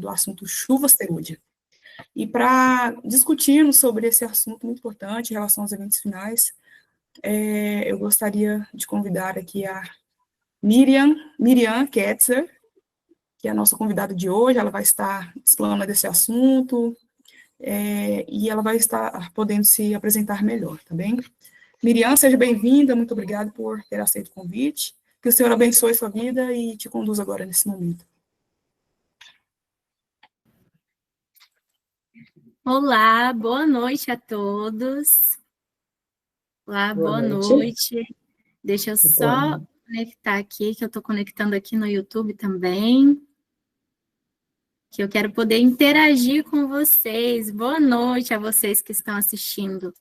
do assunto chuva asteroide. E para discutirmos sobre esse assunto muito importante em relação aos eventos finais, eu gostaria de convidar aqui a Miriam Ketzer, que é a nossa convidada de hoje. Ela vai estar explanando esse assunto, e ela vai estar podendo se apresentar melhor, tá bem? Miriam, seja bem-vinda, muito obrigada por ter aceito o convite. Que o Senhor abençoe sua vida e te conduza agora nesse momento. Olá, boa noite a todos. Olá, boa noite. Deixa eu só conectar aqui, que eu estou conectando aqui no YouTube também, que eu quero poder interagir com vocês. Boa noite a vocês que estão assistindo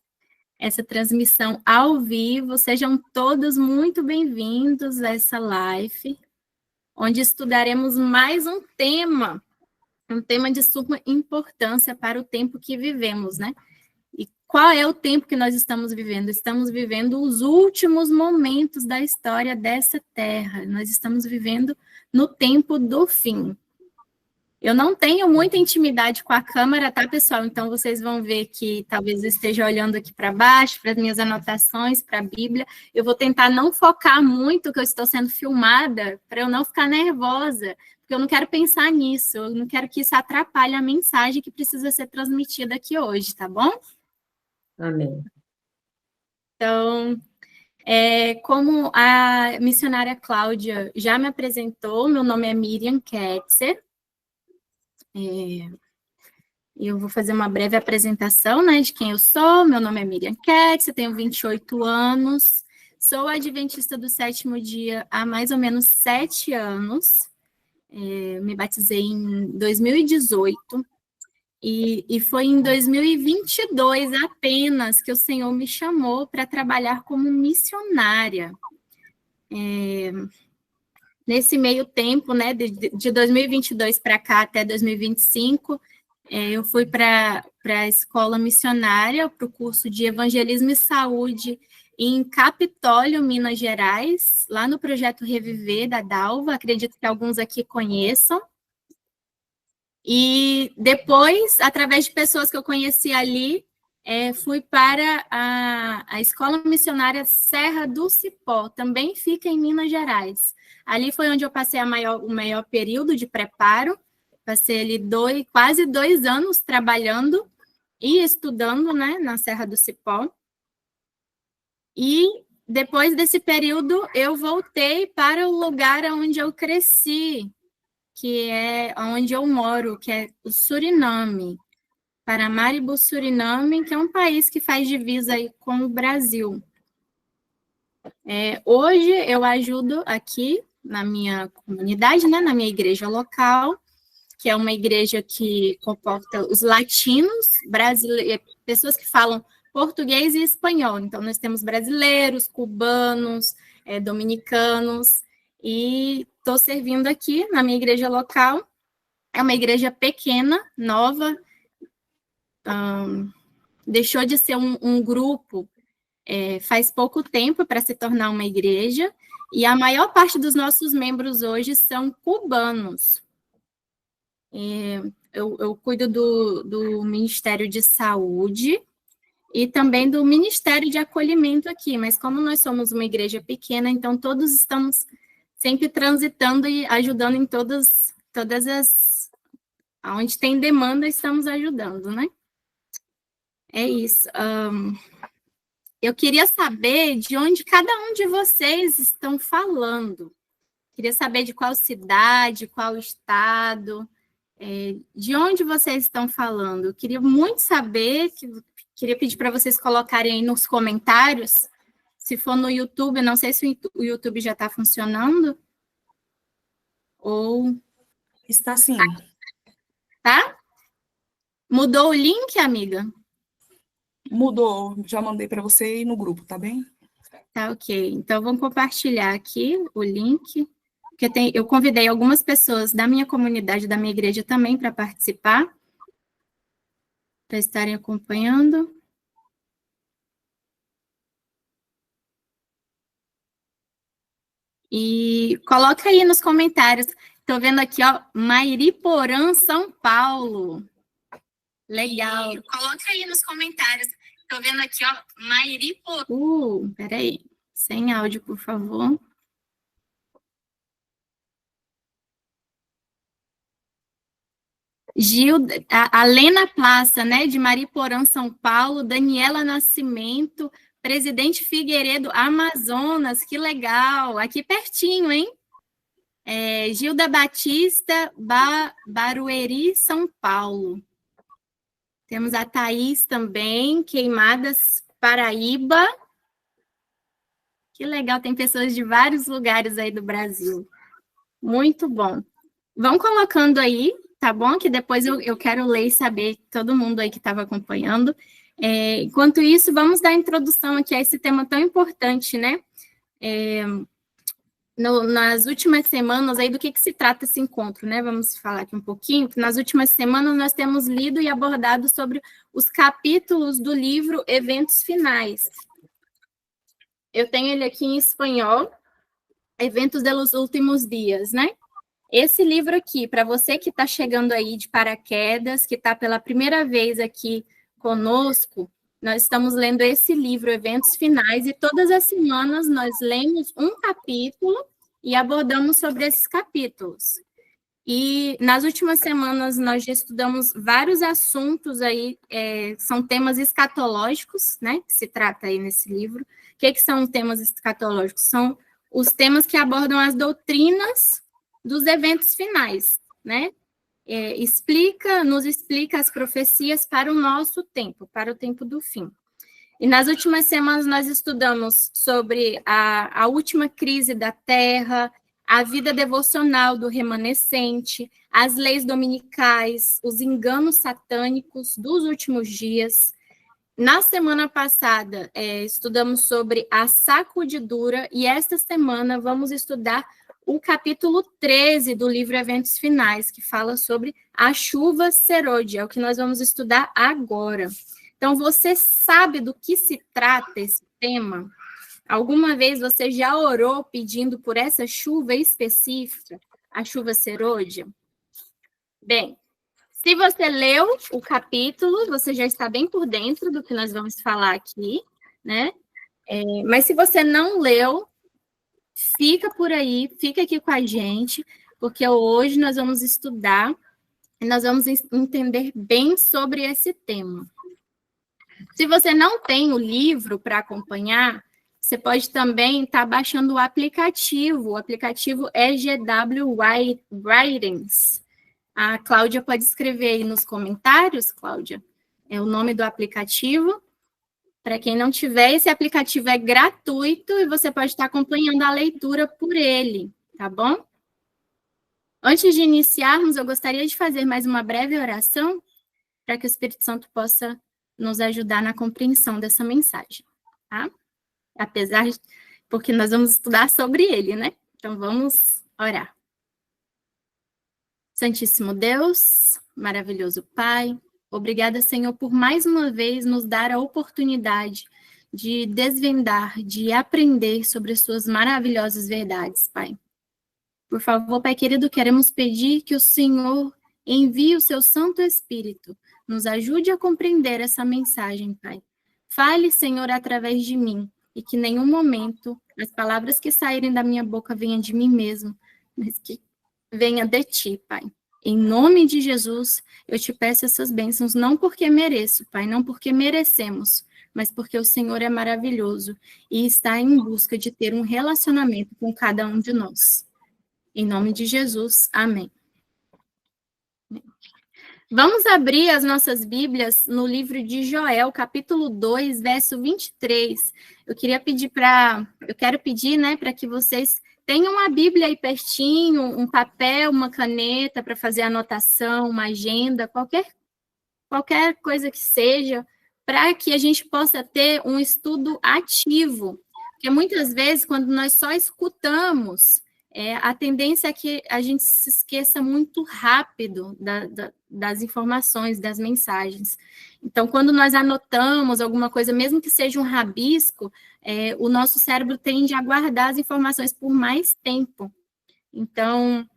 essa transmissão ao vivo. Sejam todos muito bem-vindos a essa live, onde estudaremos mais um tema de suma importância para o tempo que vivemos, né? E qual é o tempo que nós estamos vivendo? Estamos vivendo os últimos momentos da história dessa terra. Nós estamos vivendo no tempo do fim. Eu não tenho muita intimidade com a câmera, tá, pessoal? Então, vocês vão ver que talvez eu esteja olhando aqui para baixo, para as minhas anotações, para a Bíblia. Eu vou tentar não focar muito que eu estou sendo filmada, para eu não ficar nervosa, porque eu não quero pensar nisso, eu não quero que isso atrapalhe a mensagem que precisa ser transmitida aqui hoje, tá bom? Amém. Então, como a missionária Cláudia já me apresentou, meu nome é Miriam Ketzer. Eu vou fazer uma breve apresentação, né, de quem eu sou. Meu nome é Miriam Ketzer, tenho 28 anos, sou adventista do sétimo dia há mais ou menos 7 anos. Me batizei em 2018. E foi em 2022 apenas que o Senhor me chamou para trabalhar como missionária. Nesse meio tempo, né, de 2022 para cá até 2025, eu fui para a escola missionária, para o curso de Evangelismo e Saúde em Capitólio, Minas Gerais, lá no Projeto Reviver da Dalva, acredito que alguns aqui conheçam. E depois, através de pessoas que eu conheci ali, fui para a Escola Missionária Serra do Cipó, também fica em Minas Gerais. Ali foi onde eu passei o maior período de preparo, passei ali quase 2 anos trabalhando e estudando, né, na Serra do Cipó. E depois desse período, eu voltei para o lugar onde eu cresci, que é onde eu moro, que é o Suriname, Paramaribo, Suriname, que é um país que faz divisa aí com o Brasil. Hoje eu ajudo aqui na minha comunidade, né, na minha igreja local, que é uma igreja que comporta os latinos, pessoas que falam português e espanhol. Então, nós temos brasileiros, cubanos, dominicanos, e estou servindo aqui na minha igreja local. É uma igreja pequena, nova, deixou de ser um grupo faz pouco tempo para se tornar uma igreja, e a maior parte dos nossos membros hoje são cubanos. Eu cuido do Ministério de Saúde e também do Ministério de Acolhimento aqui, mas como nós somos uma igreja pequena, então todos estamos sempre transitando e ajudando em todas as... Onde tem demanda, estamos ajudando, né? É isso. Eu queria saber de onde cada um de vocês estão falando. Queria saber de qual cidade, qual estado, de onde vocês estão falando. Eu queria muito saber, queria pedir para vocês colocarem aí nos comentários. Se for no YouTube, não sei se o YouTube já está funcionando. Ou... Está sim. Tá? Mudou o link, amiga? Mudou, já mandei para você e no grupo, tá bem? Tá, ok. Então, vamos compartilhar aqui o link, porque eu convidei algumas pessoas da minha comunidade, da minha igreja também para participar, para estarem acompanhando. E coloca aí nos comentários Estou vendo aqui, ó, Mairiporã, São Paulo. Legal. E coloca aí nos comentários. Estou vendo aqui, ó, Mairiporã. Peraí. Sem áudio, por favor. A Lena Plaça, né, de Mariporã, São Paulo, Daniela Nascimento, Presidente Figueiredo, Amazonas, que legal, aqui pertinho, hein? Gilda Batista, Barueri, São Paulo. Temos a Thaís também, Queimadas, Paraíba. Que legal, tem pessoas de vários lugares aí do Brasil. Muito bom. Vão colocando aí, tá bom? Que depois eu quero ler e saber todo mundo aí que estava acompanhando. Enquanto isso, vamos dar a introdução aqui a esse tema tão importante, né? Nas últimas semanas, aí do que se trata esse encontro, né? Vamos falar aqui um pouquinho. Nas últimas semanas, nós temos lido e abordado sobre os capítulos do livro Eventos Finais. Eu tenho ele aqui em espanhol, Eventos de los Últimos Dias, né? Esse livro aqui, para você que está chegando aí de paraquedas, que está pela primeira vez aqui conosco, nós estamos lendo esse livro, Eventos Finais, e todas as semanas nós lemos um capítulo e abordamos sobre esses capítulos. E nas últimas semanas nós já estudamos vários assuntos aí, são temas escatológicos, né, que se trata aí nesse livro. O que são temas escatológicos? São os temas que abordam as doutrinas dos eventos finais, né? Nos explica as profecias para o nosso tempo, para o tempo do fim. E nas últimas semanas nós estudamos sobre a última crise da Terra, a vida devocional do remanescente, as leis dominicais, os enganos satânicos dos últimos dias. Na semana passada, estudamos sobre a sacudidura, e esta semana vamos estudar o capítulo 13 do livro Eventos Finais, que fala sobre a chuva serôdia, é o que nós vamos estudar agora. Então, você sabe do que se trata esse tema? Alguma vez você já orou pedindo por essa chuva específica, a chuva serôdia? Bem, se você leu o capítulo, você já está bem por dentro do que nós vamos falar aqui, né? Mas se você não leu, fica por aí, fica aqui com a gente, porque hoje nós vamos estudar e nós vamos entender bem sobre esse tema. Se você não tem o livro para acompanhar, você pode também estar baixando o aplicativo é GW Writings. A Cláudia pode escrever aí nos comentários, Cláudia, é o nome do aplicativo. Para quem não tiver, esse aplicativo é gratuito e você pode estar acompanhando a leitura por ele, tá bom? Antes de iniciarmos, eu gostaria de fazer mais uma breve oração para que o Espírito Santo possa nos ajudar na compreensão dessa mensagem, tá? Porque nós vamos estudar sobre ele, né? Então, vamos orar. Santíssimo Deus, maravilhoso Pai, obrigada, Senhor, por mais uma vez nos dar a oportunidade de desvendar, de aprender sobre as suas maravilhosas verdades, Pai. Por favor, Pai querido, queremos pedir que o Senhor envie o seu Santo Espírito, nos ajude a compreender essa mensagem, Pai. Fale, Senhor, através de mim, e que em nenhum momento as palavras que saírem da minha boca venham de mim mesmo, mas que venha de Ti, Pai. Em nome de Jesus, eu te peço essas bênçãos, não porque mereço, Pai, não porque merecemos, mas porque o Senhor é maravilhoso e está em busca de ter um relacionamento com cada um de nós. Em nome de Jesus, amém. Vamos abrir as nossas Bíblias no livro de Joel, capítulo 2, verso 23. Eu quero pedir, né, para que vocês tenham uma Bíblia aí pertinho, um papel, uma caneta para fazer anotação, uma agenda, qualquer coisa que seja, para que a gente possa ter um estudo ativo. Porque muitas vezes, quando nós só escutamos, a tendência é que a gente se esqueça muito rápido das informações, das mensagens. Então, quando nós anotamos alguma coisa, mesmo que seja um rabisco, o nosso cérebro tende a guardar as informações por mais tempo. Então,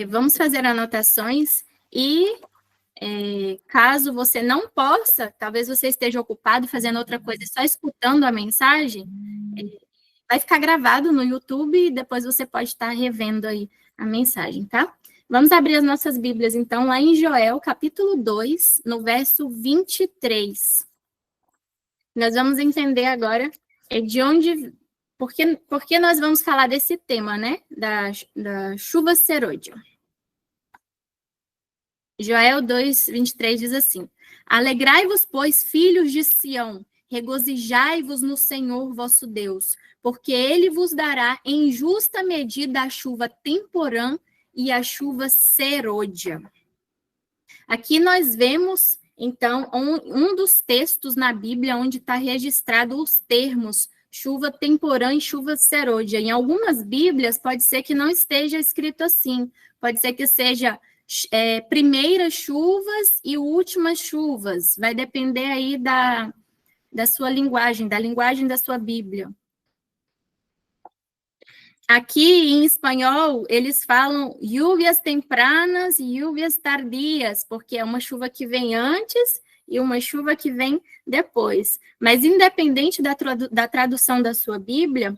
Vamos fazer anotações e, caso você não possa, talvez você esteja ocupado fazendo outra coisa, só escutando a mensagem, vai ficar gravado no YouTube e depois você pode estar revendo aí a mensagem, tá? Vamos abrir as nossas Bíblias, então, lá em Joel, capítulo 2, no verso 23. Nós vamos entender agora de onde... Por que nós vamos falar desse tema, né? Da chuva serôdia. Joel 2, 23 diz assim: Alegrai-vos, pois, filhos de Sião, regozijai-vos no Senhor vosso Deus, porque ele vos dará em justa medida a chuva temporã e a chuva serôdia. Aqui nós vemos, então, um dos textos na Bíblia onde está registrado os termos chuva temporã e chuva serôdia. Em algumas Bíblias pode ser que não esteja escrito assim, pode ser que seja primeiras chuvas e últimas chuvas, vai depender aí da sua linguagem, da linguagem da sua Bíblia. Aqui, em espanhol, eles falam lluvias tempranas e lluvias tardias, porque é uma chuva que vem antes e uma chuva que vem depois. Mas, independente da tradução da sua Bíblia,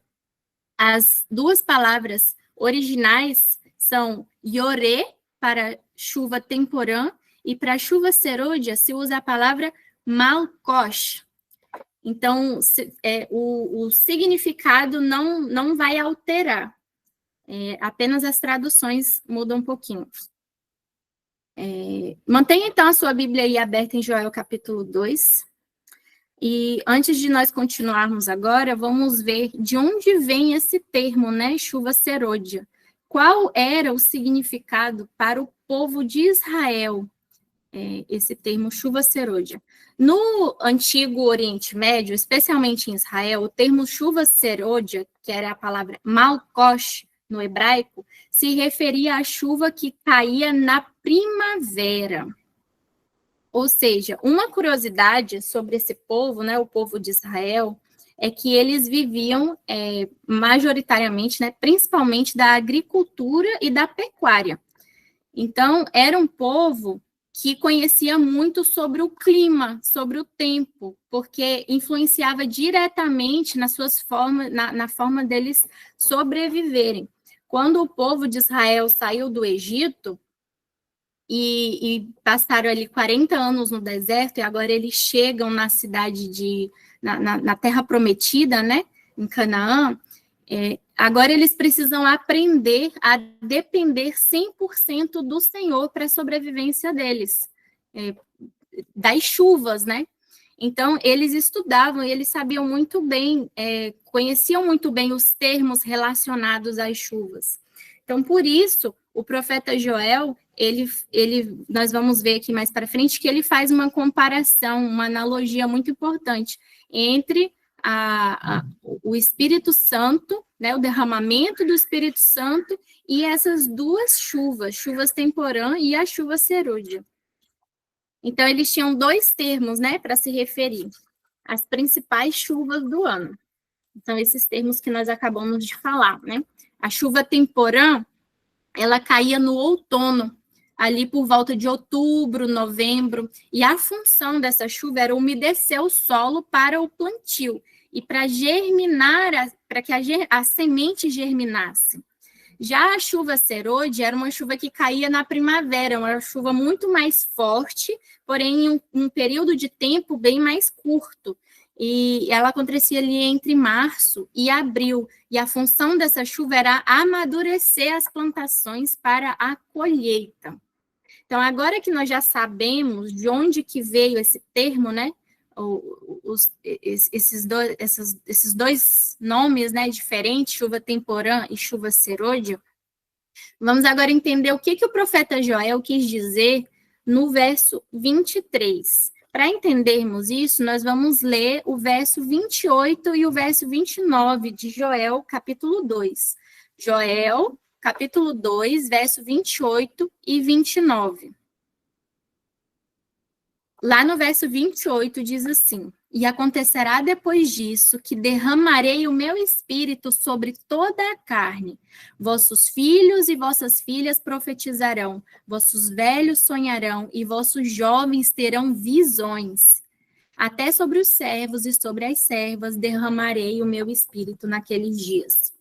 as duas palavras originais são lloré, para chuva temporã, e para chuva serôdia se usa a palavra malkosh. Então, o significado não vai alterar, apenas as traduções mudam um pouquinho. Mantenha, então, a sua Bíblia aí aberta em Joel, capítulo 2. E antes de nós continuarmos agora, vamos ver de onde vem esse termo, né, chuva serôdia. Qual era o significado para o povo de Israel, esse termo chuva serôdia? No antigo Oriente Médio, especialmente em Israel, o termo chuva serôdia, que era a palavra malkosh no hebraico, se referia à chuva que caía na primavera. Ou seja, uma curiosidade sobre esse povo, né, o povo de Israel, é que eles viviam majoritariamente, né, principalmente da agricultura e da pecuária. Então, era um povo que conhecia muito sobre o clima, sobre o tempo, porque influenciava diretamente nas suas formas, na forma deles sobreviverem. Quando o povo de Israel saiu do Egito e passaram ali 40 anos no deserto, e agora eles chegam na cidade na Terra Prometida, né, em Canaã, agora eles precisam aprender a depender 100% do Senhor para a sobrevivência deles, das chuvas, né? Então, eles estudavam e eles sabiam muito bem, conheciam muito bem os termos relacionados às chuvas. Então, por isso, o profeta Joel, nós vamos ver aqui mais para frente, que ele faz uma comparação, uma analogia muito importante entre o Espírito Santo, né, o derramamento do Espírito Santo, e essas duas chuvas temporã e a chuva serôdia. Então, eles tinham dois termos, né, para se referir às principais chuvas do ano. Então, esses termos que nós acabamos de falar, né? A chuva temporã, ela caía no outono, ali por volta de outubro, novembro, e a função dessa chuva era umedecer o solo para o plantio e para germinar, para que a semente germinasse. Já a chuva serôdia era uma chuva que caía na primavera, uma chuva muito mais forte, porém em um período de tempo bem mais curto. E ela acontecia ali entre março e abril. E a função dessa chuva era amadurecer as plantações para a colheita. Então, agora que nós já sabemos de onde que veio esse termo, né? Esses dois nomes, né, diferentes, chuva temporã e chuva serôdia, vamos agora entender o que o profeta Joel quis dizer no verso 23. Para entendermos isso, nós vamos ler o verso 28 e o verso 29 de Joel, capítulo 2. Joel, capítulo 2, verso 28 e 29. Lá no verso 28 diz assim: e acontecerá depois disso que derramarei o meu espírito sobre toda a carne. Vossos filhos e vossas filhas profetizarão, vossos velhos sonharão e vossos jovens terão visões. Até sobre os servos e sobre as servas derramarei o meu espírito naqueles dias.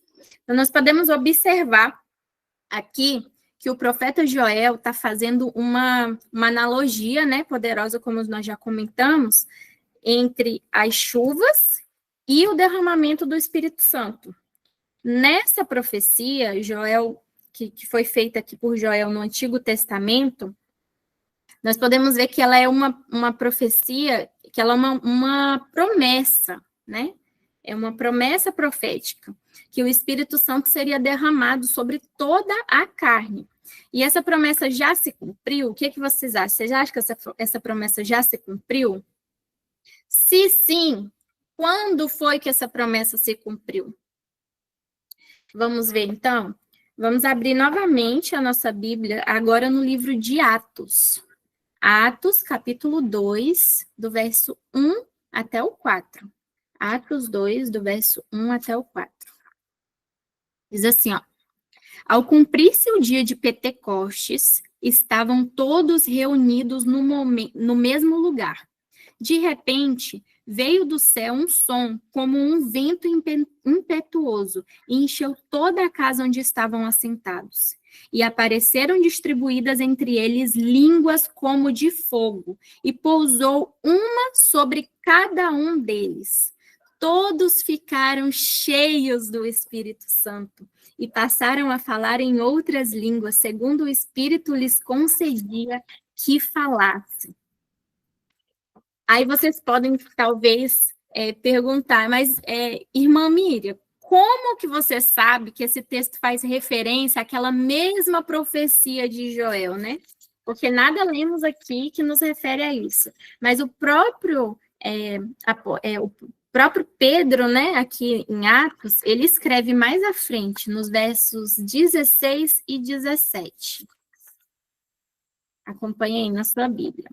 Então, nós podemos observar aqui que o profeta Joel está fazendo uma analogia, né, poderosa, como nós já comentamos, entre as chuvas e o derramamento do Espírito Santo. Nessa profecia, Joel, que foi feita aqui por Joel no Antigo Testamento, nós podemos ver que ela é uma profecia, que ela é uma promessa, né? É uma promessa profética, que o Espírito Santo seria derramado sobre toda a carne. E essa promessa já se cumpriu? O que vocês acham? Vocês acham que essa promessa já se cumpriu? Se sim, quando foi que essa promessa se cumpriu? Vamos ver, então? Vamos abrir novamente a nossa Bíblia, agora no livro de Atos. Atos, capítulo 2, do verso 1 até o 4. Atos 2, do verso 1 até o 4. Diz assim, ó. Ao cumprir-se o dia de Pentecostes, estavam todos reunidos no mesmo lugar. De repente, veio do céu um som, como um vento impetuoso, e encheu toda a casa onde estavam assentados. E apareceram distribuídas entre eles línguas como de fogo, e pousou uma sobre cada um deles. Todos ficaram cheios do Espírito Santo e passaram a falar em outras línguas, segundo o Espírito lhes concedia que falassem. Aí vocês podem, talvez, perguntar, mas, irmã Miriam, como que você sabe que esse texto faz referência àquela mesma profecia de Joel, né? Porque nada lemos aqui que nos refere a isso. Mas o próprio Pedro, né, aqui em Atos, ele escreve mais à frente, nos versos 16 e 17. Acompanhe aí na sua Bíblia.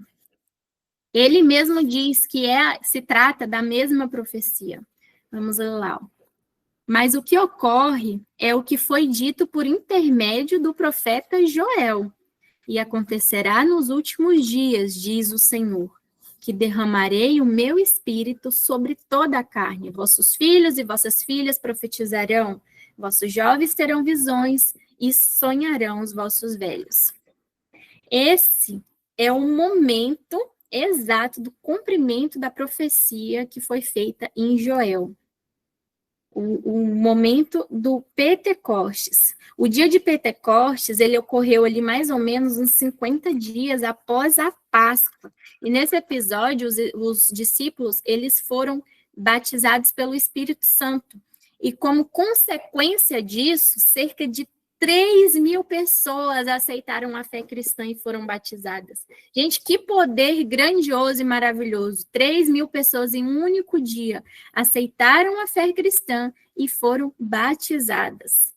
Ele mesmo diz que se trata da mesma profecia. Vamos lá. Mas o que ocorre é o que foi dito por intermédio do profeta Joel. E acontecerá nos últimos dias, diz o Senhor, que derramarei o meu espírito sobre toda a carne. Vossos filhos e vossas filhas profetizarão, vossos jovens terão visões e sonharão os vossos velhos. Esse é o momento exato do cumprimento da profecia que foi feita em Joel. O momento do Pentecostes. O dia de Pentecostes, ele ocorreu ali mais ou menos uns 50 dias após a Páscoa. E nesse episódio, os discípulos, eles foram batizados pelo Espírito Santo. E como consequência disso, cerca de 3.000 pessoas aceitaram a fé cristã e foram batizadas. Gente, que poder grandioso e maravilhoso. 3.000 pessoas em um único dia aceitaram a fé cristã e foram batizadas.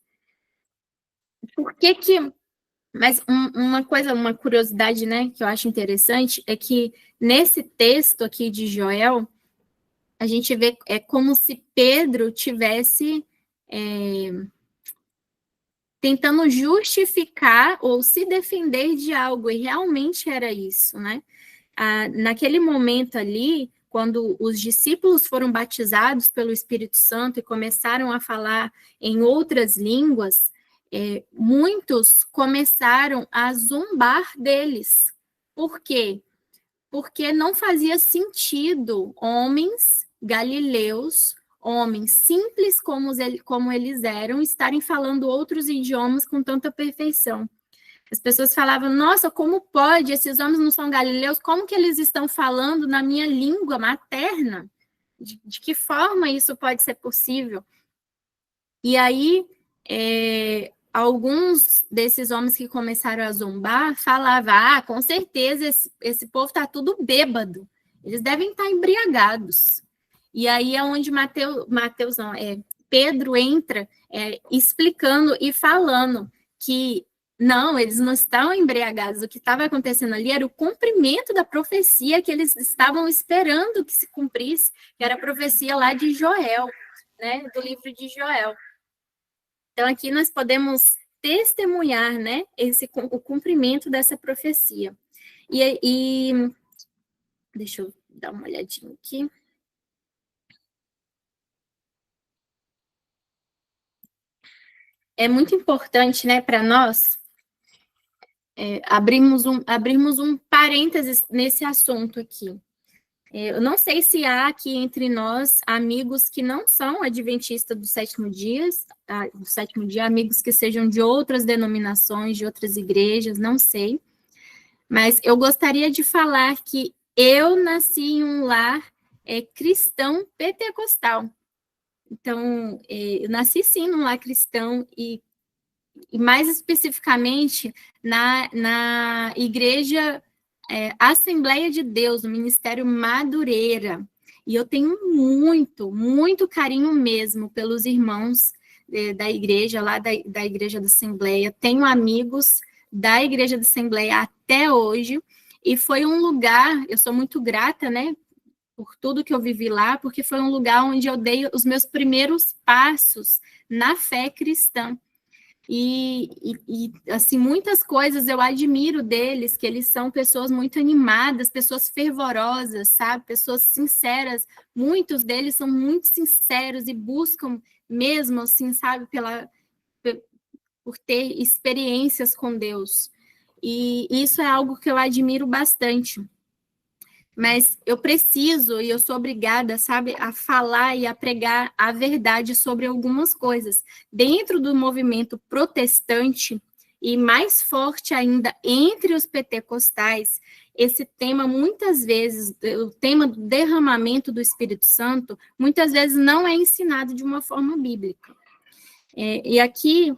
Por que que... Mas uma curiosidade, né, que eu acho interessante, é que nesse texto aqui de Joel, a gente vê como se Pedro tivesse... tentando justificar ou se defender de algo, e realmente era isso, né? Naquele momento ali, quando os discípulos foram batizados pelo Espírito Santo e começaram a falar em outras línguas, muitos começaram a zombar deles. Por quê? Porque não fazia sentido homens galileus, homens simples como eles eram, estarem falando outros idiomas com tanta perfeição. As pessoas falavam, nossa, como pode? Esses homens não são galileus? Como que eles estão falando na minha língua materna? De que forma isso pode ser possível? E aí, alguns desses homens que começaram a zombar falavam, com certeza esse povo está tudo bêbado. Eles devem estar embriagados. E aí é onde Pedro entra explicando e falando que Não, eles não estão embriagados. O que estava acontecendo ali era o cumprimento da profecia que eles estavam esperando que se cumprisse, que era a profecia lá de Joel, né, do livro de Joel. Então, aqui nós podemos testemunhar, né, o cumprimento dessa profecia. E deixa eu dar uma olhadinha aqui. É muito importante, né, para nós abrirmos um parênteses nesse assunto aqui. Eu não sei se há aqui entre nós amigos que não são adventistas do sétimo dia, amigos que sejam de outras denominações, de outras igrejas, não sei. Mas eu gostaria de falar que eu nasci em um lar cristão pentecostal. Então, eu nasci sim num lar cristão e mais especificamente na igreja Assembleia de Deus, no Ministério Madureira. E eu tenho muito, muito carinho mesmo pelos irmãos da igreja, lá da igreja da Assembleia. Tenho amigos da igreja da Assembleia até hoje, e foi um lugar, eu sou muito grata, né, por tudo que eu vivi lá, porque foi um lugar onde eu dei os meus primeiros passos na fé cristã. E assim, muitas coisas eu admiro deles, que eles são pessoas muito animadas, pessoas fervorosas, sabe? Pessoas sinceras. Muitos deles são muito sinceros e buscam mesmo, assim, sabe? Por ter experiências com Deus. E isso é algo que eu admiro bastante. Mas eu preciso e eu sou obrigada, sabe, a falar e a pregar a verdade sobre algumas coisas. Dentro do movimento protestante, e mais forte ainda entre os pentecostais, esse tema, muitas vezes, o tema do derramamento do Espírito Santo, muitas vezes não é ensinado de uma forma bíblica. E aqui,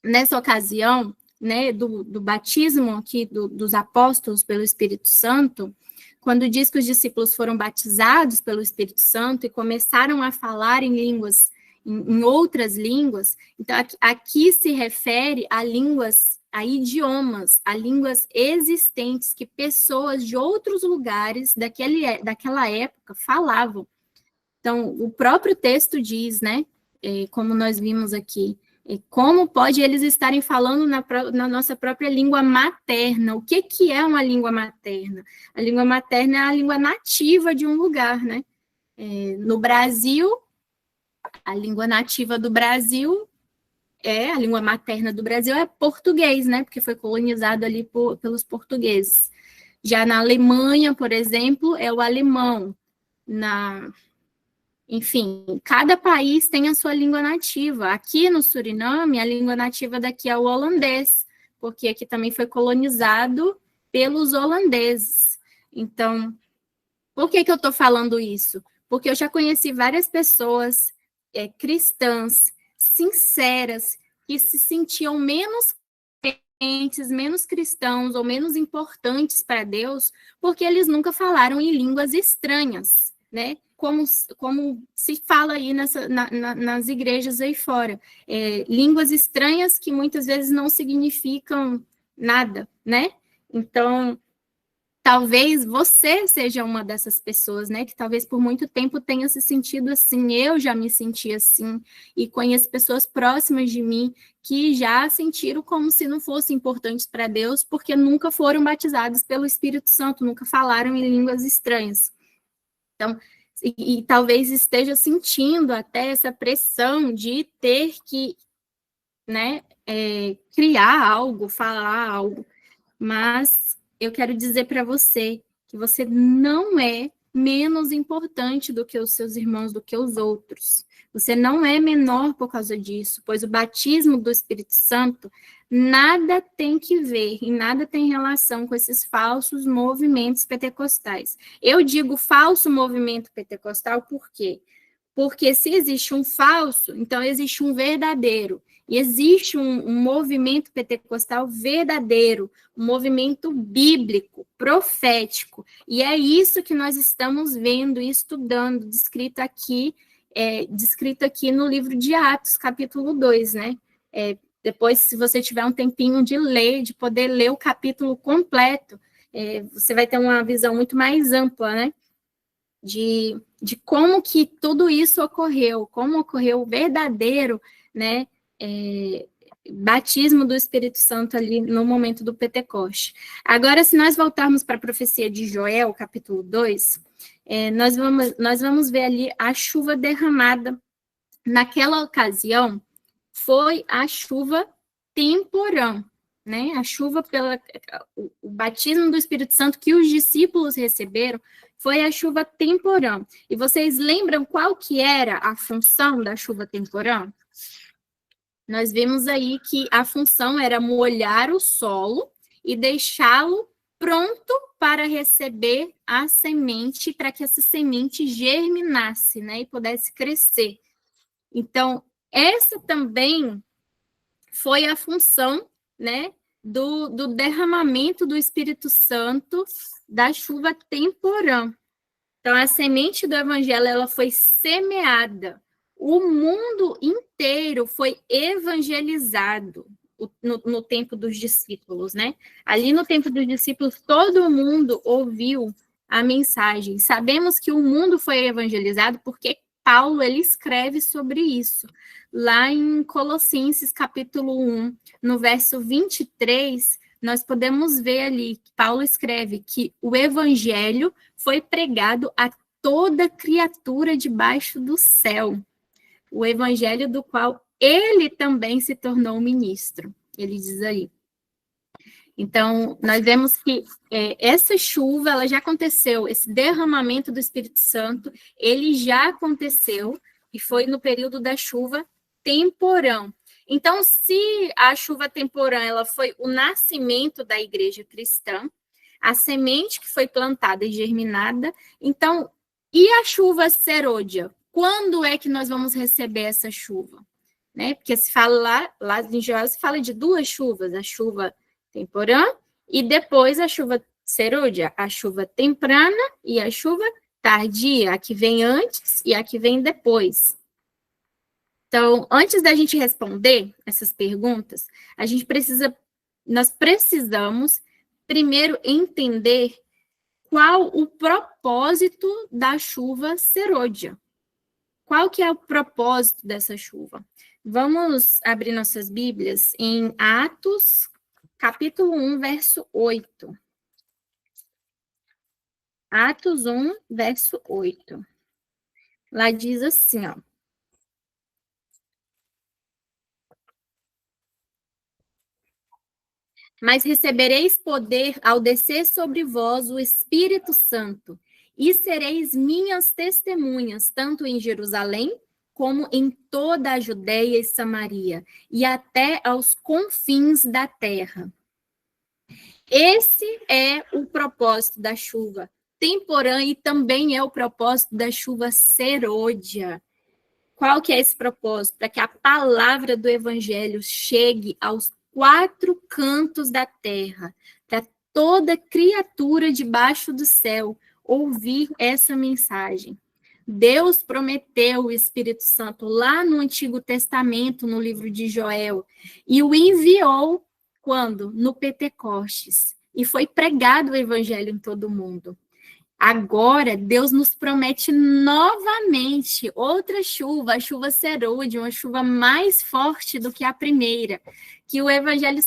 nessa ocasião, né, do batismo aqui dos apóstolos pelo Espírito Santo, quando diz que os discípulos foram batizados pelo Espírito Santo e começaram a falar em línguas, em outras línguas, então aqui se refere a línguas, a idiomas, a línguas existentes que pessoas de outros lugares daquela época falavam. Então, o próprio texto diz, né, como nós vimos aqui, como pode eles estarem falando na nossa própria língua materna? O que é uma língua materna? A língua materna é a língua nativa de um lugar, né? No Brasil, a língua nativa do Brasil a língua materna do Brasil é português, né? Porque foi colonizado ali pelos portugueses. Já na Alemanha, por exemplo, é o alemão. Enfim, cada país tem a sua língua nativa. Aqui no Suriname, a língua nativa daqui é o holandês, porque aqui também foi colonizado pelos holandeses. Então, por que eu estou falando isso? Porque eu já conheci várias pessoas cristãs, sinceras, que se sentiam menos crentes, menos cristãos ou menos importantes para Deus, porque eles nunca falaram em línguas estranhas, né? Como se fala aí nas igrejas aí fora. Línguas estranhas que muitas vezes não significam nada, né? Então, talvez você seja uma dessas pessoas, né? Que talvez por muito tempo tenha se sentido assim. Eu já me senti assim. E conheço pessoas próximas de mim que já sentiram como se não fossem importantes para Deus, porque nunca foram batizados pelo Espírito Santo, nunca falaram em línguas estranhas. Então, e talvez esteja sentindo até essa pressão de ter que, né, criar algo, falar algo, mas eu quero dizer para você que você não é menos importante do que os seus irmãos, do que os outros. Você não é menor por causa disso, pois o batismo do Espírito Santo nada tem que ver e nada tem relação com esses falsos movimentos pentecostais. Eu digo falso movimento pentecostal por quê? Porque se existe um falso, então existe um verdadeiro. E existe um movimento pentecostal verdadeiro, um movimento bíblico, profético. E é isso que nós estamos vendo e estudando, descrito aqui no livro de Atos, capítulo 2, né? Depois, se você tiver um tempinho de ler, de poder ler o capítulo completo, você vai ter uma visão muito mais ampla, né? De como que tudo isso ocorreu, como ocorreu o verdadeiro, né, batismo do Espírito Santo ali no momento do Pentecoste. Agora, se nós voltarmos para a profecia de Joel, capítulo 2, nós vamos ver ali a chuva derramada. Naquela ocasião, foi a chuva temporã, né? A chuva o batismo do Espírito Santo que os discípulos receberam foi a chuva temporã. E vocês lembram qual que era a função da chuva temporã? Nós vimos aí que a função era molhar o solo e deixá-lo pronto para receber a semente, para que essa semente germinasse, né, e pudesse crescer. Então, essa também foi a função, né, do derramamento do Espírito Santo da chuva temporã. Então, a semente do evangelho, ela foi semeada. O mundo inteiro foi evangelizado no tempo dos discípulos, né? Ali no tempo dos discípulos, todo mundo ouviu a mensagem. Sabemos que o mundo foi evangelizado porque Paulo, ele escreve sobre isso. Lá em Colossenses, capítulo 1, no verso 23, nós podemos ver ali que Paulo escreve que o evangelho foi pregado a toda criatura debaixo do céu. O evangelho do qual ele também se tornou ministro. Ele diz aí. Então, nós vemos que essa chuva, ela já aconteceu, esse derramamento do Espírito Santo, ele já aconteceu, e foi no período da chuva temporã. Então, se a chuva temporã, ela foi o nascimento da igreja cristã, a semente que foi plantada e germinada, então, e a chuva serôdia? Quando é que nós vamos receber essa chuva? Né? Porque se fala lá em Joel, se fala de duas chuvas, a chuva temporã e depois a chuva serôdia, a chuva temprana e a chuva tardia, a que vem antes e a que vem depois. Então, antes da gente responder essas perguntas, nós precisamos primeiro entender qual o propósito da chuva serôdia. Qual que é o propósito dessa chuva? Vamos abrir nossas Bíblias em Atos, capítulo 1, verso 8. Atos 1, verso 8. Lá diz assim, ó. Mas recebereis poder ao descer sobre vós o Espírito Santo, e sereis minhas testemunhas, tanto em Jerusalém, como em toda a Judeia e Samaria, e até aos confins da terra. Esse é o propósito da chuva temporã e também é o propósito da chuva serôdia. Qual que é esse propósito? Para que a palavra do evangelho chegue aos quatro cantos da terra, para toda criatura debaixo do céu ouvir essa mensagem. Deus prometeu o Espírito Santo lá no Antigo Testamento, no livro de Joel, e o enviou quando? No Pentecostes. E foi pregado o evangelho em todo o mundo. Agora, Deus nos promete novamente outra chuva, a chuva serôdia, uma chuva mais forte do que a primeira, que o evangelho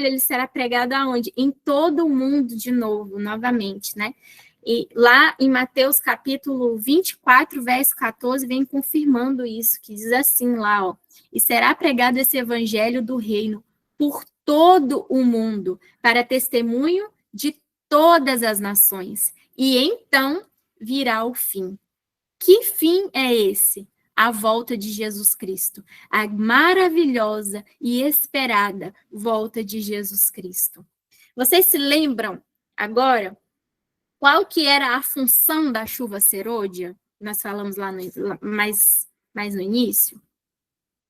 ele será pregado aonde? Em todo o mundo de novo, novamente, né? E lá em Mateus capítulo 24, verso 14, vem confirmando isso, que diz assim lá, ó, e será pregado esse evangelho do reino por todo o mundo, para testemunho de todas as nações, e então virá o fim. Que fim é esse? A volta de Jesus Cristo, a maravilhosa e esperada volta de Jesus Cristo. Vocês se lembram agora qual que era a função da chuva serôdia? Nós falamos lá mais no início.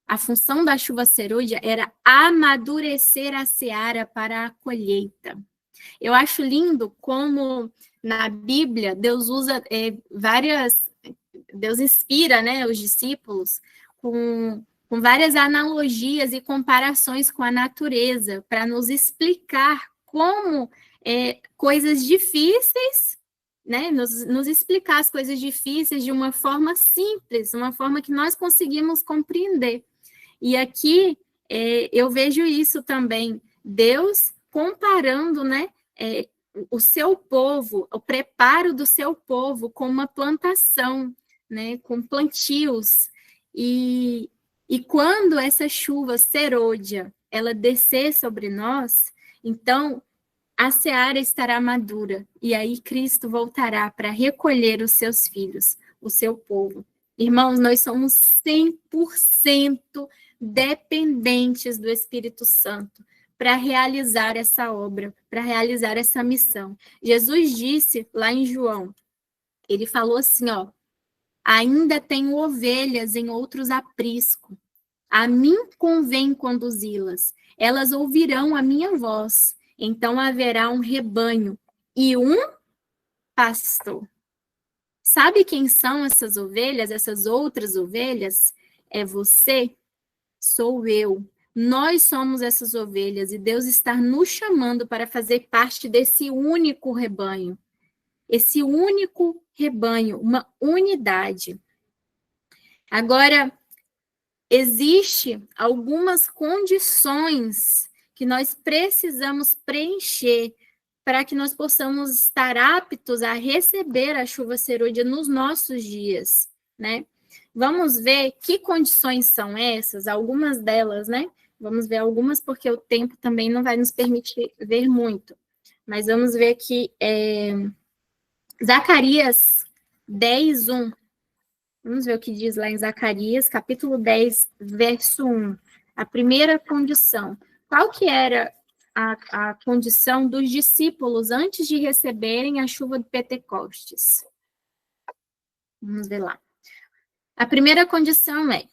A função da chuva serôdia era amadurecer a seara para a colheita. Eu acho lindo como na Bíblia Deus usa Deus inspira, né, os discípulos com com várias analogias e comparações com a natureza, para nos explicar como coisas difíceis, né, nos explicar as coisas difíceis de uma forma simples, uma forma que nós conseguimos compreender. E aqui eu vejo isso também, Deus comparando, né, o seu povo, o preparo do seu povo com uma plantação, né, com plantios. E quando essa chuva serôdia, ela descer sobre nós, então a seara estará madura, e aí Cristo voltará para recolher os seus filhos, o seu povo. Irmãos, nós somos 100% dependentes do Espírito Santo para realizar essa obra, para realizar essa missão. Jesus disse lá em João, ele falou assim, ó, ainda tenho ovelhas em outros aprisco, a mim convém conduzi-las, elas ouvirão a minha voz, então haverá um rebanho e um pastor. Sabe quem são essas ovelhas, essas outras ovelhas? É você, sou eu. Nós somos essas ovelhas e Deus está nos chamando para fazer parte desse único rebanho. Esse único rebanho, uma unidade. Agora, existe algumas condições que nós precisamos preencher para que nós possamos estar aptos a receber a chuva serôdia nos nossos dias, né? Vamos ver que condições são essas, algumas delas, né? Vamos ver algumas, porque o tempo também não vai nos permitir ver muito. Mas vamos ver aqui, Zacarias 10:1. Vamos ver o que diz lá em Zacarias, capítulo 10, verso 1. A primeira condição. Qual que era a condição dos discípulos antes de receberem a chuva de Pentecostes? Vamos ver lá. A primeira condição é,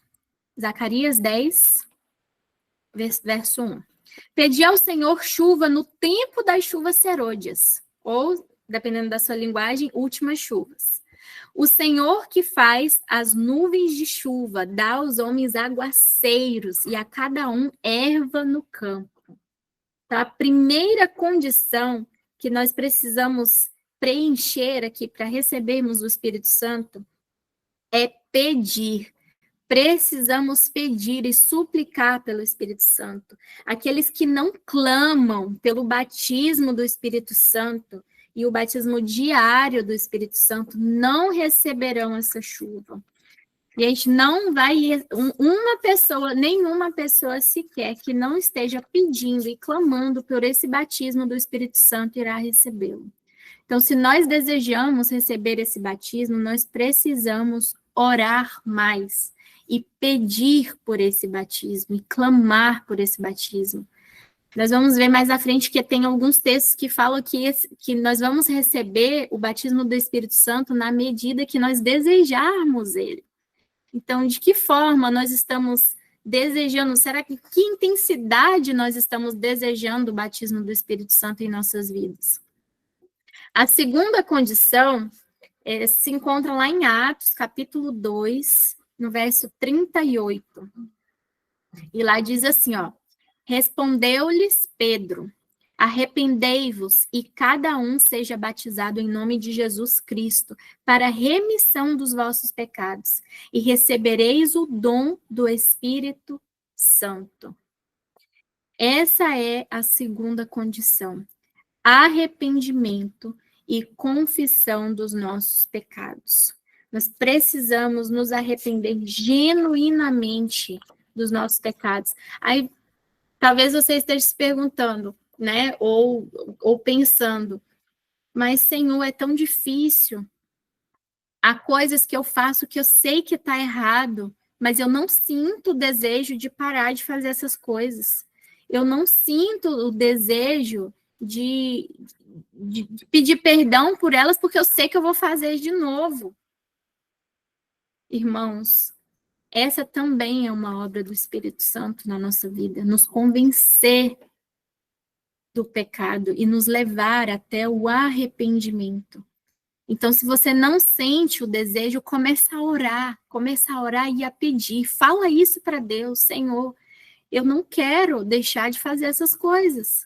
Zacarias 10, verso 1. Pedi ao Senhor chuva no tempo das chuvas serôdias, ou, dependendo da sua linguagem, últimas chuvas. O Senhor que faz as nuvens de chuva, dá aos homens aguaceiros e a cada um erva no campo. Então, a primeira condição que nós precisamos preencher aqui para recebermos o Espírito Santo é pedir. Precisamos pedir e suplicar pelo Espírito Santo. Aqueles que não clamam pelo batismo do Espírito Santo e o batismo diário do Espírito Santo não receberão essa chuva. E a gente não vai, nenhuma pessoa sequer que não esteja pedindo e clamando por esse batismo do Espírito Santo irá recebê-lo. Então, se nós desejamos receber esse batismo, nós precisamos orar mais e pedir por esse batismo e clamar por esse batismo. Nós vamos ver mais à frente que tem alguns textos que falam que nós vamos receber o batismo do Espírito Santo na medida que nós desejarmos ele. Então, de que forma nós estamos desejando? Será que intensidade nós estamos desejando o batismo do Espírito Santo em nossas vidas? A segunda condição se encontra lá em Atos, capítulo 2, no verso 38. E lá diz assim, ó, respondeu-lhes Pedro, arrependei-vos e cada um seja batizado em nome de Jesus Cristo para a remissão dos vossos pecados e recebereis o dom do Espírito Santo. Essa é a segunda condição, arrependimento e confissão dos nossos pecados. Nós precisamos nos arrepender genuinamente dos nossos pecados. Aí, talvez você esteja se perguntando, né? Ou pensando, mas, Senhor, é tão difícil. Há coisas que eu faço que eu sei que está errado, mas eu não sinto o desejo de parar de fazer essas coisas. Eu não sinto o desejo de pedir perdão por elas, porque eu sei que eu vou fazer de novo. Irmãos, essa também é uma obra do Espírito Santo na nossa vida, nos convencer do pecado e nos levar até o arrependimento. Então, se você não sente o desejo, começa a orar e a pedir. Fala isso para Deus, Senhor, eu não quero deixar de fazer essas coisas,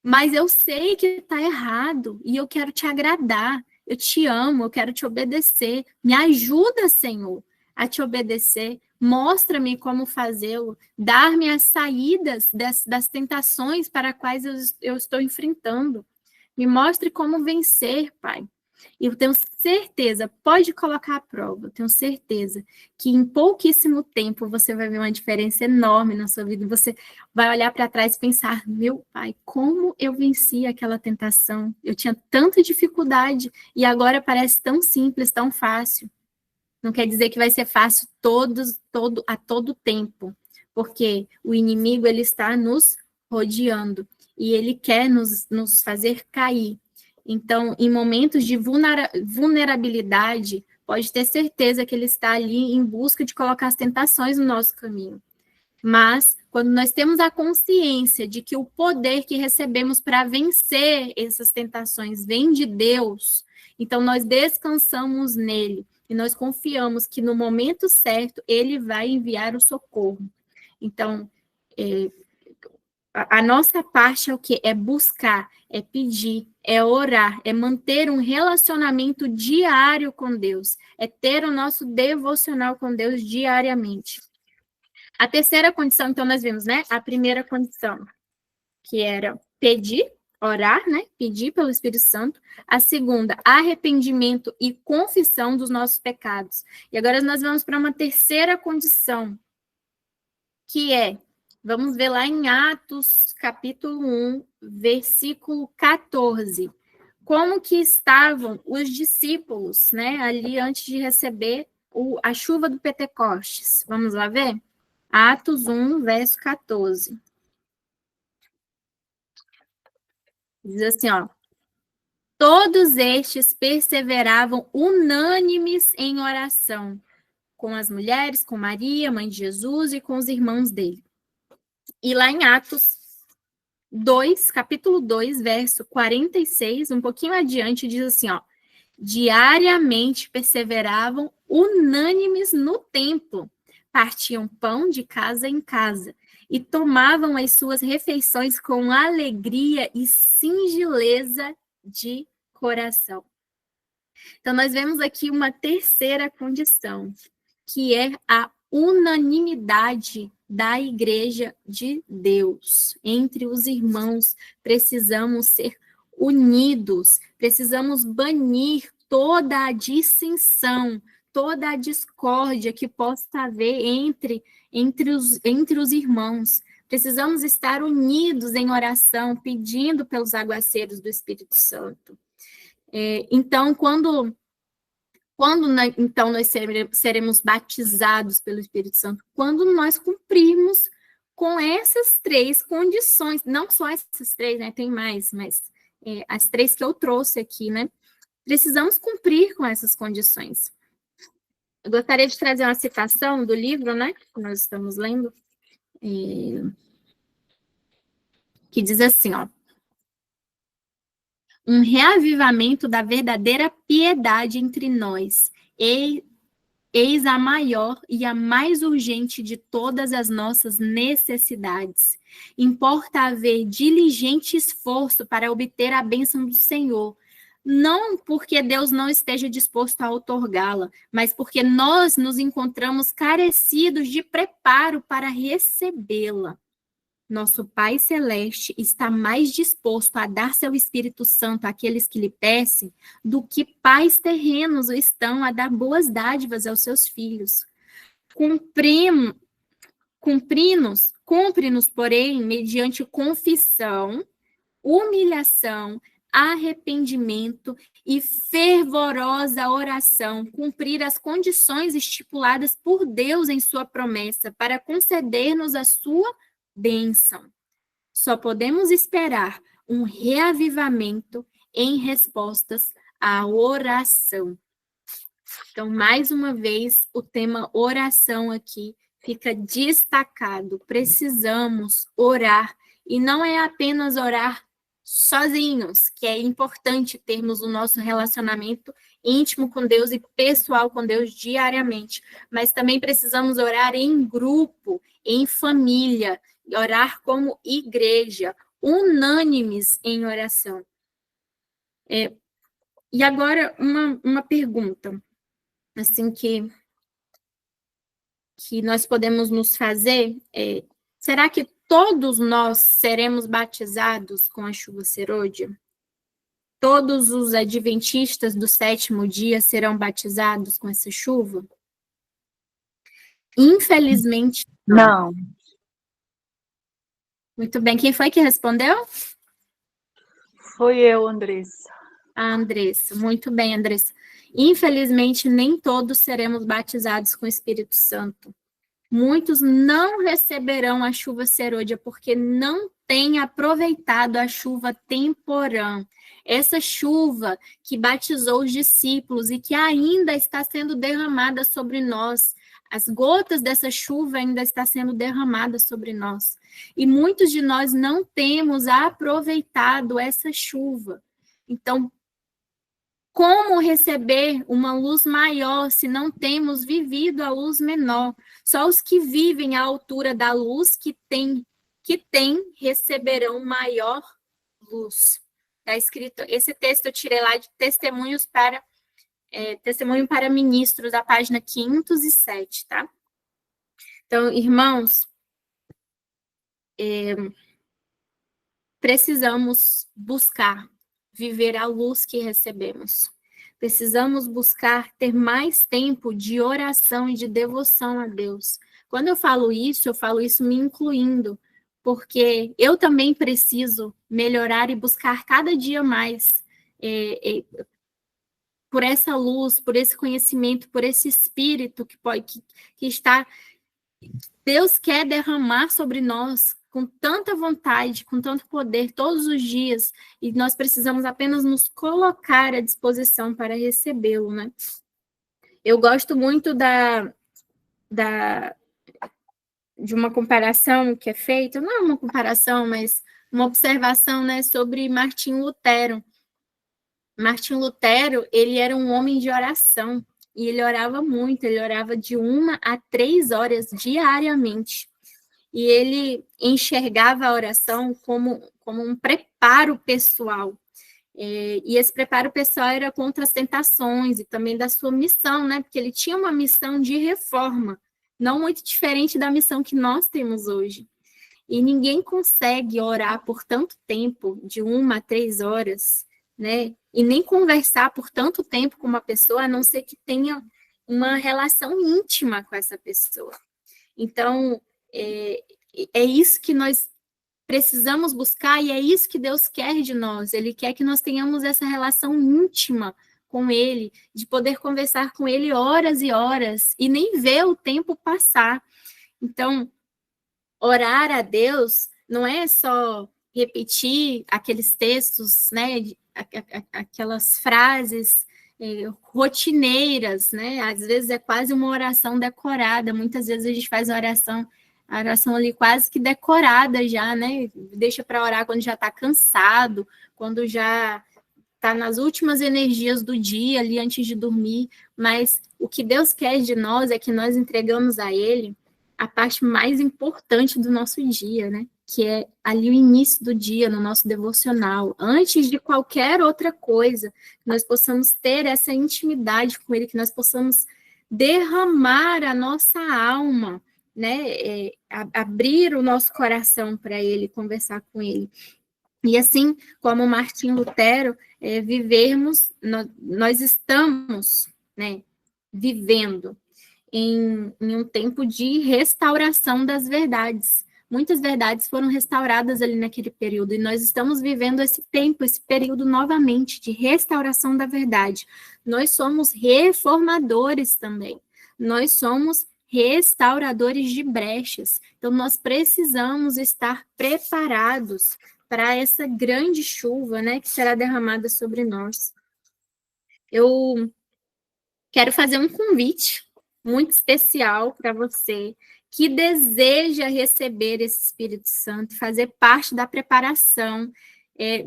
mas eu sei que está errado e eu quero te agradar. Eu te amo, eu quero te obedecer. Me ajuda, Senhor, a te obedecer. Mostra-me como fazê-lo. Dar-me as saídas das tentações para as quais eu estou enfrentando. Me mostre como vencer, Pai. E eu tenho certeza, pode colocar à prova, eu tenho certeza que em pouquíssimo tempo você vai ver uma diferença enorme na sua vida. Você vai olhar para trás e pensar, meu Pai, como eu venci aquela tentação? Eu tinha tanta dificuldade e agora parece tão simples, tão fácil. Não quer dizer que vai ser fácil a todo tempo, porque o inimigo ele está nos rodeando e ele quer nos fazer cair. Então, em momentos de vulnerabilidade, pode ter certeza que ele está ali em busca de colocar as tentações no nosso caminho. Mas, quando nós temos a consciência de que o poder que recebemos para vencer essas tentações vem de Deus, então nós descansamos nele e nós confiamos que no momento certo ele vai enviar o socorro. Então, a nossa parte é o quê? É buscar, é pedir, é orar, é manter um relacionamento diário com Deus, é ter o nosso devocional com Deus diariamente. A terceira condição, então, nós vimos, né? A primeira condição, que era pedir, orar, né? Pedir pelo Espírito Santo. A segunda, arrependimento e confissão dos nossos pecados. E agora nós vamos para uma terceira condição, que é, vamos ver lá em Atos, capítulo 1, versículo 14. Como que estavam os discípulos, né? Ali antes de receber a chuva do Pentecostes. Vamos lá ver? Atos 1, verso 14. Diz assim, ó. Todos estes perseveravam unânimes em oração, com as mulheres, com Maria, mãe de Jesus, e com os irmãos dele. E lá em Atos 2, capítulo 2, verso 46, um pouquinho adiante, diz assim, ó. Diariamente perseveravam unânimes no templo, partiam pão de casa em casa e tomavam as suas refeições com alegria e singeleza de coração. Então, nós vemos aqui uma terceira condição, que é a unanimidade da Igreja de Deus. Entre os irmãos, precisamos ser unidos, precisamos banir toda a dissensão, toda a discórdia que possa haver entre os irmãos. Precisamos estar unidos em oração, pedindo pelos aguaceiros do Espírito Santo. Então, quando então nós seremos batizados pelo Espírito Santo? Quando nós cumprirmos com essas três condições, não só essas três, né? Tem mais, mas as três que eu trouxe aqui, né? Precisamos cumprir com essas condições. Eu gostaria de trazer uma citação do livro, né? Que nós estamos lendo, que diz assim, ó. Um reavivamento da verdadeira piedade entre nós, eis a maior e a mais urgente de todas as nossas necessidades. Importa haver diligente esforço para obter a bênção do Senhor, não porque Deus não esteja disposto a outorgá-la, mas porque nós nos encontramos carecidos de preparo para recebê-la. Nosso Pai Celeste está mais disposto a dar seu Espírito Santo àqueles que lhe peçam do que pais terrenos estão a dar boas dádivas aos seus filhos. Cumpre-nos, porém, mediante confissão, humilhação, arrependimento e fervorosa oração, cumprir as condições estipuladas por Deus em sua promessa para conceder-nos a sua bênção. Só podemos esperar um reavivamento em respostas à oração. Então, mais uma vez, o tema oração aqui fica destacado. Precisamos orar, e não é apenas orar sozinhos, que é importante termos o nosso relacionamento íntimo com Deus e pessoal com Deus diariamente, mas também precisamos orar em grupo, em família, orar como igreja, unânimes em oração. E agora, uma pergunta, assim, que nós podemos nos fazer será que todos nós seremos batizados com a chuva serôdia? Todos os adventistas do 7º dia serão batizados com essa chuva? Infelizmente, não. Muito bem. Quem foi que respondeu? Foi eu, Andressa. A Andressa. Muito bem, Andressa. Infelizmente, nem todos seremos batizados com o Espírito Santo. Muitos não receberão a chuva serôdia porque não têm aproveitado a chuva temporã. Essa chuva que batizou os discípulos e que ainda está sendo derramada sobre nós. As gotas dessa chuva ainda está sendo derramada sobre nós. E muitos de nós não temos aproveitado essa chuva. Então, como receber uma luz maior se não temos vivido a luz menor? Só os que vivem à altura da luz que tem receberão maior luz. Está escrito, esse texto eu tirei lá de Testemunho para Ministros, da página 507, tá? Então, irmãos, precisamos buscar viver a luz que recebemos. Precisamos buscar ter mais tempo de oração e de devoção a Deus. Quando eu falo isso me incluindo, porque eu também preciso melhorar e buscar cada dia mais por essa luz, por esse conhecimento, por esse espírito que está... Deus quer derramar sobre nós com tanta vontade, com tanto poder, todos os dias, e nós precisamos apenas nos colocar à disposição para recebê-lo, né? Eu gosto muito de uma comparação que é feita, não é uma comparação, mas uma observação, né, sobre Martinho Lutero. Martinho Lutero, ele era um homem de oração, e ele orava muito, ele orava de 1 a 3 horas diariamente. E ele enxergava a oração como um preparo pessoal. E esse preparo pessoal era contra as tentações e também da sua missão, né? Porque ele tinha uma missão de reforma, não muito diferente da missão que nós temos hoje. E ninguém consegue orar por tanto tempo, de 1 a 3 horas, né? E nem conversar por tanto tempo com uma pessoa, a não ser que tenha uma relação íntima com essa pessoa. Então, é isso que nós precisamos buscar e é isso que Deus quer de nós. Ele quer que nós tenhamos essa relação íntima com Ele, de poder conversar com Ele horas e horas e nem ver o tempo passar. Então, orar a Deus não é só repetir aqueles textos, né, aquelas frases rotineiras, né? Às vezes é quase uma oração decorada. Muitas vezes a gente faz a oração ali quase que decorada já, né? Deixa para orar quando já está cansado, quando já está nas últimas energias do dia, ali antes de dormir. Mas o que Deus quer de nós é que nós entregamos a Ele a parte mais importante do nosso dia, né? Que é ali o início do dia, no nosso devocional, antes de qualquer outra coisa, que nós possamos ter essa intimidade com Ele, que nós possamos derramar a nossa alma, né? Abrir o nosso coração para Ele, conversar com Ele. E assim como Martinho Lutero, vivermos, nós estamos, né, vivendo em um tempo de restauração das verdades. Muitas verdades foram restauradas ali naquele período, e nós estamos vivendo esse tempo, esse período novamente de restauração da verdade. Nós somos reformadores também, nós somos restauradores de brechas, então nós precisamos estar preparados para essa grande chuva, né, que será derramada sobre nós. Eu quero fazer um convite muito especial para você que deseja receber esse Espírito Santo, fazer parte da preparação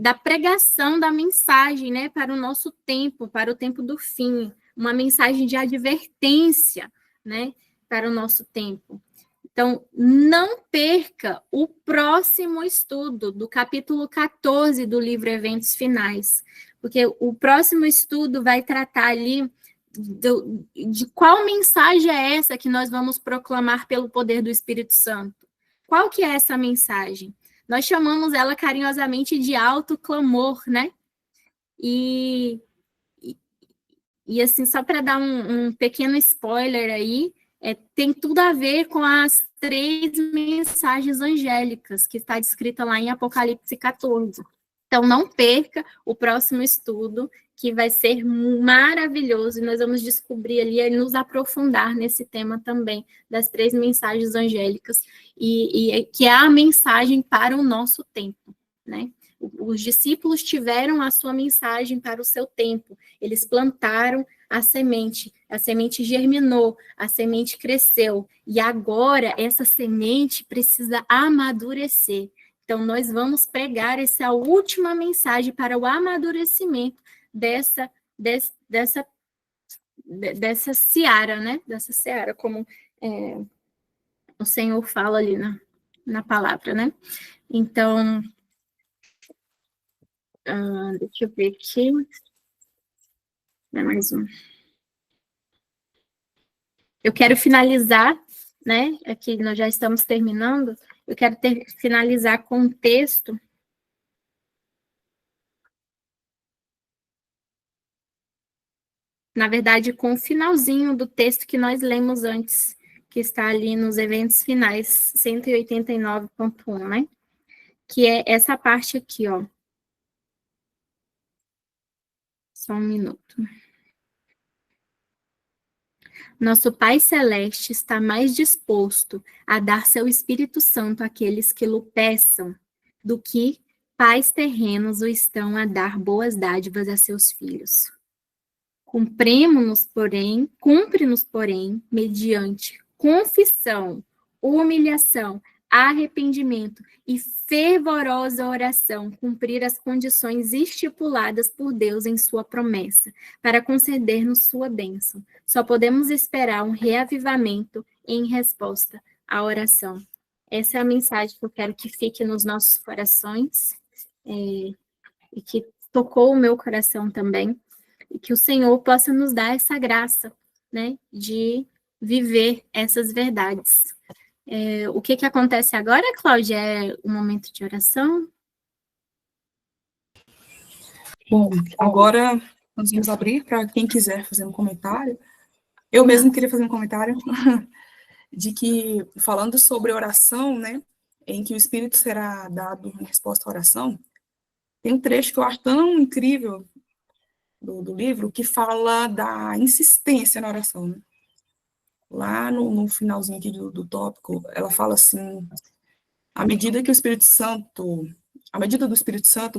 da pregação da mensagem, né, para o nosso tempo, para o tempo do fim, uma mensagem de advertência, né, para o nosso tempo. Então, não perca o próximo estudo do capítulo 14 do livro Eventos Finais, porque o próximo estudo vai tratar ali de qual mensagem é essa que nós vamos proclamar pelo poder do Espírito Santo. Qual que é essa mensagem? Nós chamamos ela carinhosamente de alto clamor, né? E assim, só para dar um pequeno spoiler aí, tem tudo a ver com as 3 mensagens angélicas que está descrita lá em Apocalipse 14. Então, não perca o próximo estudo, que vai ser maravilhoso, e nós vamos descobrir ali e nos aprofundar nesse tema também, das 3 mensagens angélicas, e que é a mensagem para o nosso tempo, né? Os discípulos tiveram a sua mensagem para o seu tempo, eles plantaram a semente germinou, a semente cresceu, e agora essa semente precisa amadurecer. Então, nós vamos pregar essa última mensagem para o amadurecimento dessa seara, né? Dessa seara, como o Senhor fala ali na palavra, né? Então, deixa eu ver aqui. Mais um. Eu quero finalizar, né? Aqui nós já estamos terminando. Eu quero finalizar com um texto. Na verdade, com o finalzinho do texto que nós lemos antes, que está ali nos eventos finais, 189.1, né? Que é essa parte aqui, ó. Só um minuto. Nosso Pai Celeste está mais disposto a dar seu Espírito Santo àqueles que o peçam, do que pais terrenos o estão a dar boas dádivas a seus filhos. Cumpre-nos, porém, mediante confissão, humilhação, arrependimento e fervorosa oração, cumprir as condições estipuladas por Deus em sua promessa, para conceder-nos sua bênção. Só podemos esperar um reavivamento em resposta à oração. Essa é a mensagem que eu quero que fique nos nossos corações, e que tocou o meu coração também, e que o Senhor possa nos dar essa graça, né, de viver essas verdades. O que acontece agora, Cláudia? É um momento de oração? Bom, agora nós vamos abrir para quem quiser fazer um comentário. Eu mesmo queria fazer um comentário de que, falando sobre oração, né, em que o Espírito será dado em resposta à oração, tem um trecho que eu acho tão incrível do livro, que fala da insistência na oração, né? Lá no finalzinho aqui do tópico, ela fala assim: a medida do Espírito Santo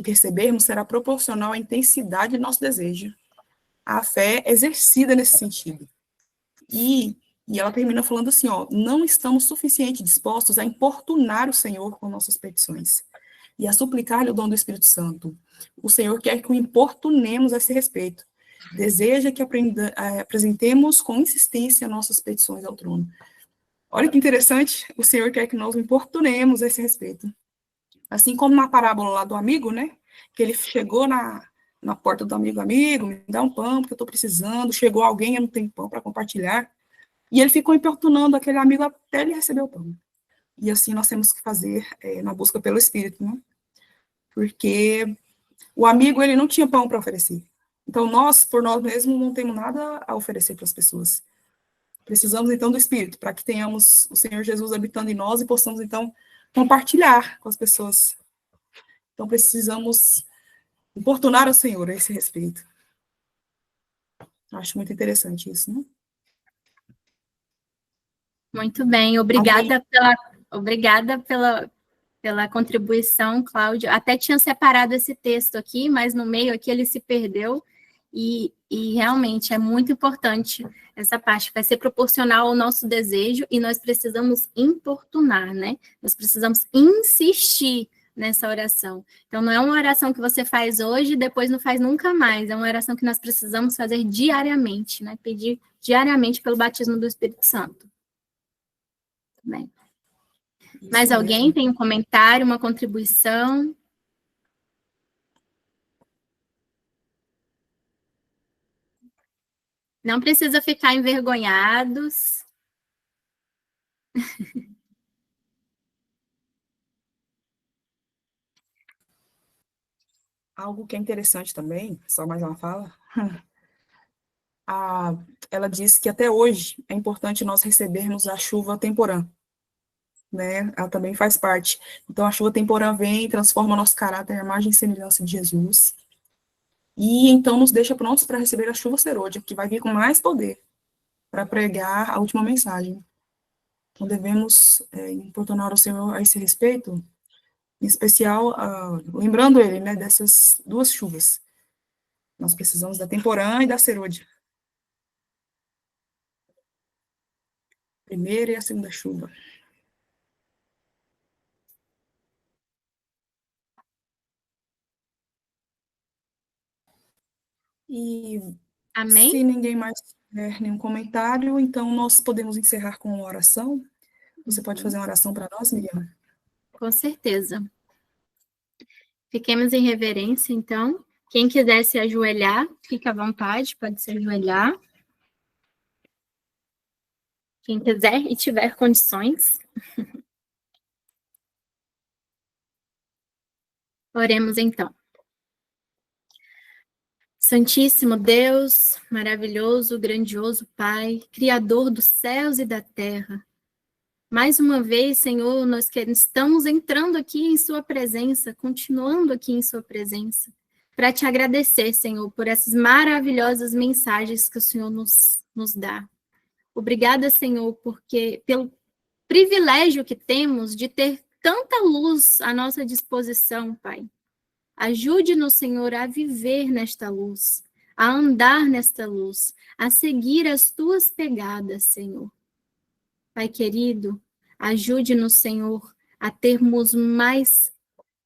que recebermos será proporcional à intensidade do nosso desejo. A fé é exercida nesse sentido. E ela termina falando assim, ó: não estamos suficientemente dispostos a importunar o Senhor com nossas petições e a suplicar-lhe o dom do Espírito Santo. O Senhor quer que o importunemos a esse respeito. Deseja que apresentemos com insistência nossas petições ao trono. Olha que interessante, o Senhor quer que nós o importunemos a esse respeito. Assim como na parábola lá do amigo, né? Que ele chegou na porta do amigo, me dá um pão, porque eu estou precisando. Chegou alguém, eu não tenho pão para compartilhar. E ele ficou importunando aquele amigo até ele receber o pão. E assim nós temos que fazer na busca pelo Espírito, né? Porque o amigo, ele não tinha pão para oferecer. Então, nós, por nós mesmos, não temos nada a oferecer para as pessoas. Precisamos, então, do Espírito, para que tenhamos o Senhor Jesus habitando em nós e possamos, então, compartilhar com as pessoas. Então, precisamos importunar o Senhor a esse respeito. Acho muito interessante isso, né? Muito bem, obrigada pela contribuição, Cláudia. Até tinha separado esse texto aqui, mas no meio aqui ele se perdeu, e realmente é muito importante essa parte, vai ser proporcional ao nosso desejo, e nós precisamos importunar, né? Nós precisamos insistir nessa oração. Então, não é uma oração que você faz hoje e depois não faz nunca mais. É uma oração que nós precisamos fazer diariamente, né? Pedir diariamente pelo batismo do Espírito Santo. Bem. Mais alguém tem um comentário, uma contribuição? Não precisa ficar envergonhados. Algo que é interessante também, só mais uma fala, ela disse que até hoje é importante nós recebermos a chuva temporã, né? Ela também faz parte. Então, a chuva temporã vem, transforma nosso caráter, a imagem e semelhança de Jesus, e então nos deixa prontos para receber a chuva serôdia, que vai vir com mais poder para pregar a última mensagem. Então, devemos importunar o Senhor a esse respeito, em especial, lembrando ele, né, dessas duas chuvas. Nós precisamos da temporã e da serôdia. Primeira e a segunda chuva. E Amém? se ninguém mais tiver nenhum comentário, então nós podemos encerrar com uma oração. Você pode fazer uma oração para nós, Miriam? Com certeza. Fiquemos em reverência, então. Quem quiser se ajoelhar, fique à vontade, pode se ajoelhar. Quem quiser e tiver condições. Oremos, então. Santíssimo Deus, maravilhoso, grandioso Pai, Criador dos céus e da terra, mais uma vez, Senhor, nós estamos entrando aqui em Sua presença, continuando aqui em Sua presença, para te agradecer, Senhor, por essas maravilhosas mensagens que o Senhor nos dá. Obrigada, Senhor, pelo privilégio que temos de ter tanta luz à nossa disposição, Pai. Ajude-nos, Senhor, a viver nesta luz, a andar nesta luz, a seguir as Tuas pegadas, Senhor. Pai querido, ajude-nos, Senhor, a termos mais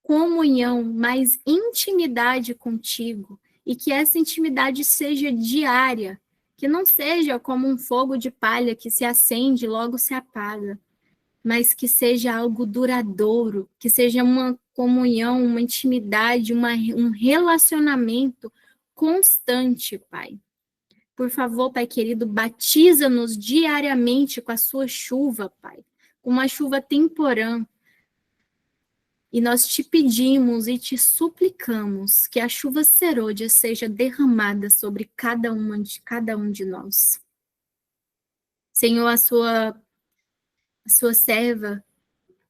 comunhão, mais intimidade contigo, e que essa intimidade seja diária, que não seja como um fogo de palha que se acende e logo se apaga, mas que seja algo duradouro, que seja uma comunhão, uma intimidade, um relacionamento constante, Pai. Por favor, Pai querido, batiza-nos diariamente com a sua chuva, Pai, com uma chuva temporã. E nós te pedimos e te suplicamos que a chuva serôdia seja derramada sobre cada um de nós. Senhor, a sua serva,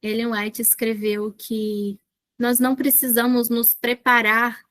Ellen White, escreveu que nós não precisamos nos preparar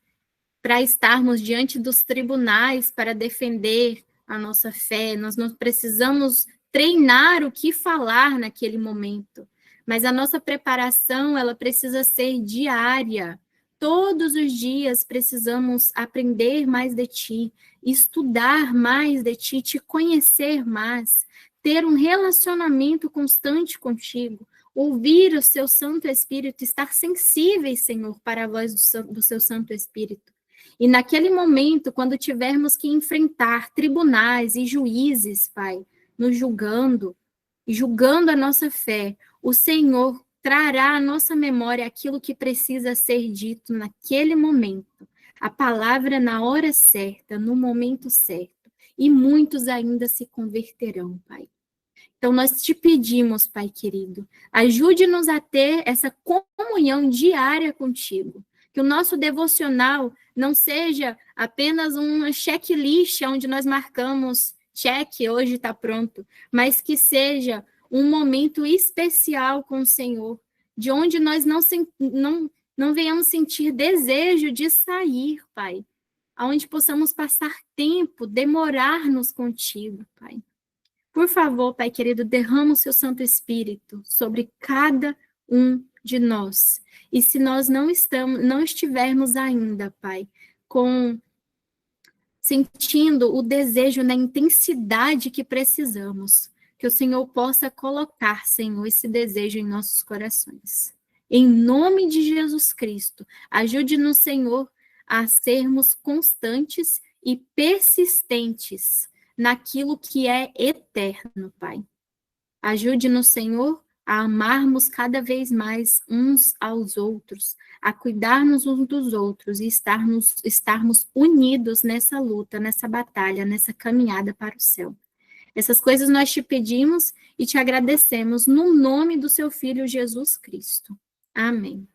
para estarmos diante dos tribunais para defender a nossa fé, nós não precisamos treinar o que falar naquele momento, mas a nossa preparação, ela precisa ser diária. Todos os dias precisamos aprender mais de ti, estudar mais de ti, te conhecer mais, ter um relacionamento constante contigo, ouvir o seu Santo Espírito, estar sensíveis, Senhor, para a voz do seu Santo Espírito. E naquele momento, quando tivermos que enfrentar tribunais e juízes, Pai, nos julgando a nossa fé, o Senhor trará à nossa memória aquilo que precisa ser dito naquele momento, a palavra na hora certa, no momento certo, e muitos ainda se converterão, Pai. Então, nós te pedimos, Pai querido, ajude-nos a ter essa comunhão diária contigo, que o nosso devocional não seja apenas uma checklist onde nós marcamos check, hoje está pronto, mas que seja um momento especial com o Senhor, de onde nós não venhamos sentir desejo de sair, Pai, aonde possamos passar tempo, demorar-nos contigo, Pai. Por favor, Pai querido, derrama o seu Santo Espírito sobre cada um de nós. E se nós não estivermos ainda, Pai, sentindo o desejo na intensidade que precisamos, que o Senhor possa colocar, Senhor, esse desejo em nossos corações. Em nome de Jesus Cristo, ajude-nos, Senhor, a sermos constantes e persistentes naquilo que é eterno, Pai. Ajude-nos, Senhor, a amarmos cada vez mais uns aos outros, a cuidarmos uns dos outros e estarmos unidos nessa luta, nessa batalha, nessa caminhada para o céu. Essas coisas nós te pedimos e te agradecemos no nome do seu Filho Jesus Cristo. Amém.